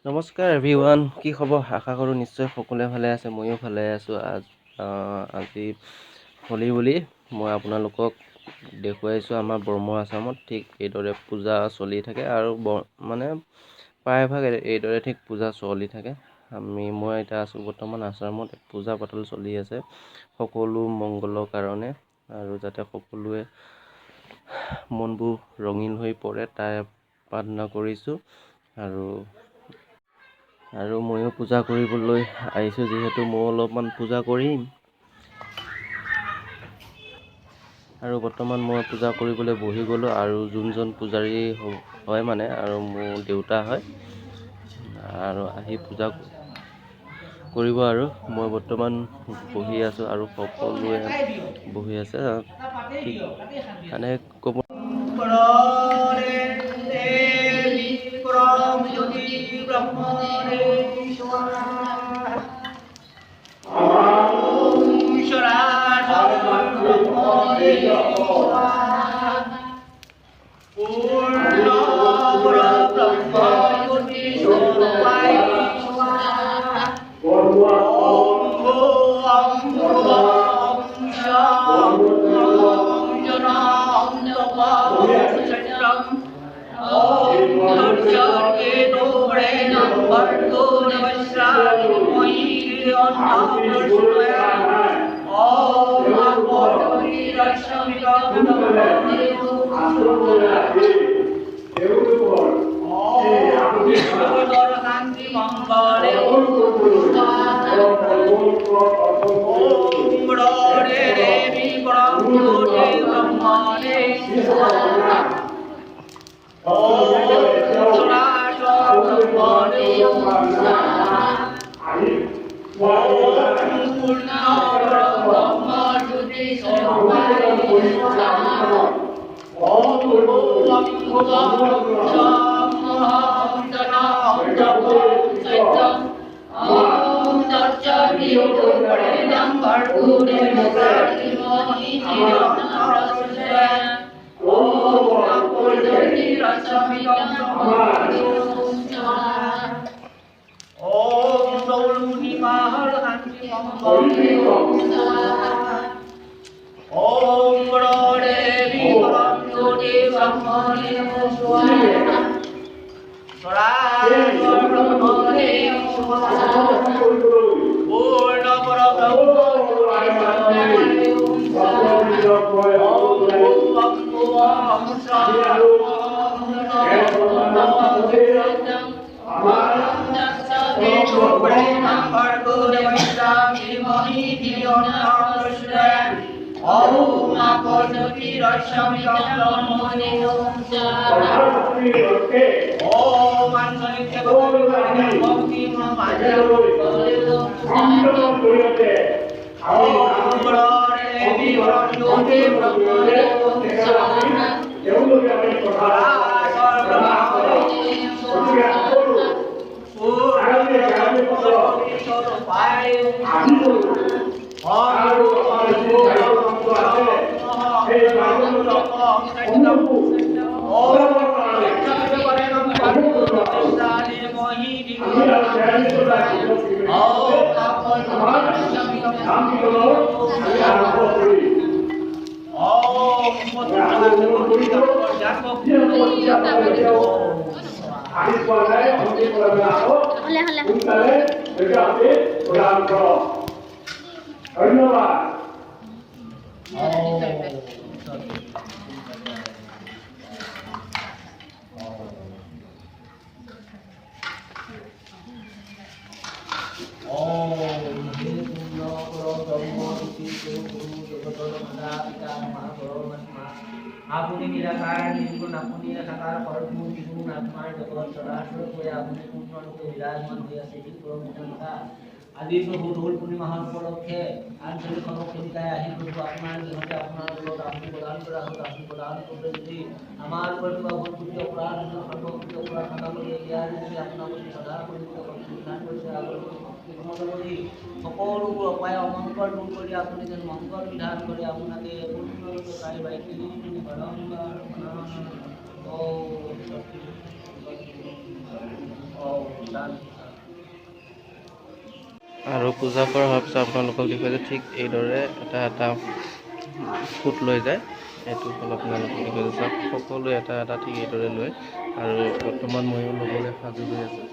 নমস্কাৰ এভৰিৱান, কি খবৰ? আশা কৰোঁ নিশ্চয় সকলোৱে ভালে আছে। ময়ো ভালে আছোঁ। আজি হোলী বুলি মই আপোনালোকক দেখুৱাইছোঁ আমাৰ ব্ৰহ্ম আছামত ঠিক এইদৰে পূজা চলি থাকে আৰু প্ৰায়ভাগ এইদৰে ঠিক পূজা চলি থাকে। মই এতিয়া আছোঁ বৰ্তমান আছামত। পূজা পাতল চলি আছে সকলো মংগলৰ কাৰণে, আৰু যাতে সকলোৱে মনবোৰ ৰঙীন হৈ পৰে তাই প্ৰাৰ্থনা কৰিছোঁ। আৰু ময়ো পূজা কৰিবলৈ আহিছোঁ, যিহেতু ময়ো অলপমান পূজা কৰিম। আৰু বৰ্তমান মই পূজা কৰিবলৈ বহি গ'লোঁ, আৰু যোনজন পূজাৰী হয় আৰু মোৰ দেউতা হয়, আৰু আহি পূজা কৰিব। আৰু মই বৰ্তমান বহি আছোঁ আৰু সকলোৱে বহি আছে। মানে ক'ব আপুনি নিৰাকাৰ নিৰ্গুণ, আপুনি একাকাৰ পৰম নিৰ্গুণ, আপোনাৰ জগত চৰাচৰ হৈ আপুনি পূৰ্ণৰূপে বিৰাজমান হৈ আছে। আজি প্ৰভু দৌল পূৰ্ণিমাহৰ উপলক্ষে আঞ্চলিক সমষ্টিকাই আহি প্ৰভু আপোনাৰ গৃহতে আপোনাৰ লগত আপুনি প্ৰদান কৰা হ'ল। আপুনি প্ৰদান কৰোঁতে যদি আমাৰ কিবা ভূতপুতি অপৰাধ সৰ্বভূতি অপৰাধ থকা বুলি ইয়াৰ যদি আপোনাৰ প্ৰতি সদা পৰিধান কৰিছে, আগতে সকলোবোৰ অপায় অমংগল দূৰ কৰি আপুনি যেন মংগল বিধান কৰি আপোনাকে পূৰ্ণৰূপে চাই বাইকি বাৰম্বাৰ সন্তান আৰু পূজা কৰা হোৱাৰ পিছত আপোনালোকক দেখুৱাইছে ঠিক এইদৰে এটা এটা ফুট লৈ যায়। এইটো হ'ল আপোনালোকক দেখুৱাইছে, সকলোৱে এটা এটা ঠিক এইদৰে লৈ আৰু বৰ্তমান ময়ো ল'বলৈ সাজু হৈ আছোঁ।